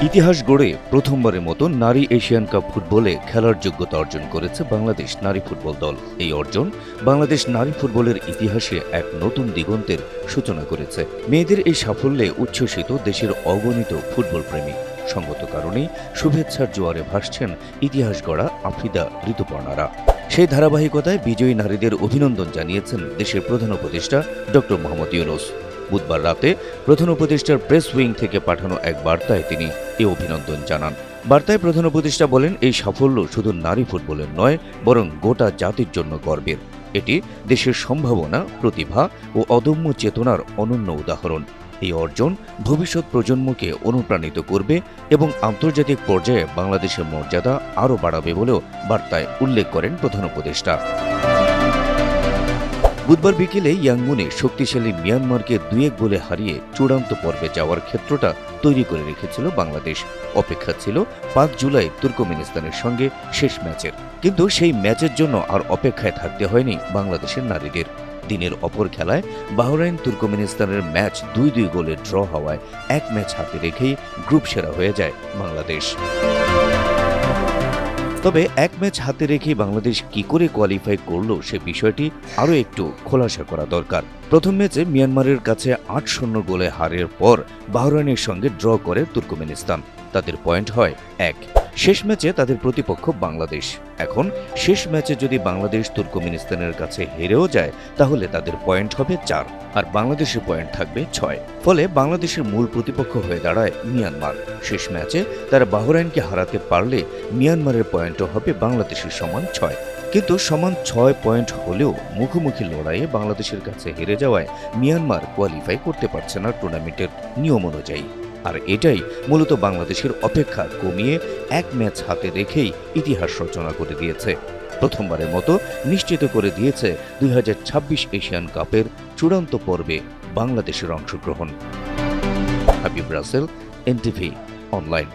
ইতিহাস গড়ে প্রথমবারের মতো নারী এশিয়ান কাপ ফুটবলে খেলার যোগ্যতা অর্জন করেছে বাংলাদেশ নারী ফুটবল দল। এই অর্জন বাংলাদেশ নারী ফুটবলের ইতিহাসে এক নতুন দিগন্তের সূচনা করেছে। মেয়েদের এই সাফল্যে উচ্ছ্বসিত দেশের অগণিত ফুটবল প্রেমী। সঙ্গত কারণেই শুভেচ্ছার জোয়ারে ভাসছেন ইতিহাস গড়া আফ্রিদা ঋতুপর্ণারা। সেই ধারাবাহিকতায় বিজয়ী নারীদের অভিনন্দন জানিয়েছেন দেশের প্রধান উপদেষ্টা ডক্টর মোহাম্মদ ইউনূস। বুধবার রাতে প্রধান উপদেষ্টার প্রেস উইং থেকে পাঠানো এক বার্তায় তিনি এ অভিনন্দন জানান। বার্তায় প্রধান উপদেষ্টা বলেন, এই সাফল্য শুধু নারী ফুটবলের নয়, বরং গোটা জাতির জন্য গর্বের। এটি দেশের সম্ভাবনা, প্রতিভা ও অদম্য চেতনার অনন্য উদাহরণ। এই অর্জন ভবিষ্যৎ প্রজন্মকে অনুপ্রাণিত করবে এবং আন্তর্জাতিক পর্যায়ে বাংলাদেশের মর্যাদা আরও বাড়াবে বলেও বার্তায় উল্লেখ করেন প্রধান উপদেষ্টা। বুধবার বিকেলে ইয়াঙ্গুনে শক্তিশালী মিয়ানমারকে 2-1 গোলে হারিয়ে চূড়ান্ত পর্বে যাওয়ার ক্ষেত্রটা তৈরি করে রেখেছিল বাংলাদেশ। অপেক্ষা ছিল 5 জুলাই তুর্কমেনিস্তানের সঙ্গে শেষ ম্যাচের। কিন্তু সেই ম্যাচের জন্য আর অপেক্ষায় থাকতে হয়নি বাংলাদেশের নারীদের। দিনের অপর খেলায় বাহরাইন তুর্কমেনিস্তানের ম্যাচ 2-2 গোলে ড্র হওয়ায় এক ম্যাচ হাতে রেখেই গ্রুপ সেরা হয়ে যায় বাংলাদেশ। তবে এক ম্যাচ হাতে রেখে বাংলাদেশ কি করে কোয়ালিফাই করল সে বিষয়টি আরও একটু খোলাসা করা দরকার। প্রথম ম্যাচে মিয়ানমারের কাছে 8-0 গোলে হারের পর বাহরাইনের সঙ্গে ড্র করে তুর্কমেনিস্তান। তাদের পয়েন্ট হয় 1। শেষ ম্যাচে তাদের প্রতিপক্ষ বাংলাদেশ। এখন শেষ ম্যাচে যদি বাংলাদেশ তুর্কমেনিস্তানের কাছে হেরেও যায়, তাহলে তাদের পয়েন্ট হবে 4 আর বাংলাদেশের পয়েন্ট থাকবে 6। ফলে বাংলাদেশের মূল প্রতিপক্ষ হয়ে দাঁড়ায় মিয়ানমার। শেষ ম্যাচে তারা বাহরাইনকে হারাতে পারলে মিয়ানমারের পয়েন্টও হবে বাংলাদেশের সমান 6। কিন্তু সমান 6 পয়েন্ট হলেও মুখোমুখি লড়াইয়ে বাংলাদেশের কাছে হেরে যাওয়ায় মিয়ানমার কোয়ালিফাই করতে পারছে না টুর্নামেন্টের নিয়ম অনুযায়ী। আর এটাই মূলত বাংলাদেশের অপেক্ষা কমিয়ে এক ম্যাচ হাতে রেখেই ইতিহাস রচনা করে দিয়েছে। প্রথমবারের মতো নিশ্চিত করে দিয়েছে 2026 এশিয়ান কাপের চূড়ান্ত পর্বে বাংলাদেশের অংশগ্রহণ। হাবিব রাসেল, এনটিভি অনলাইন।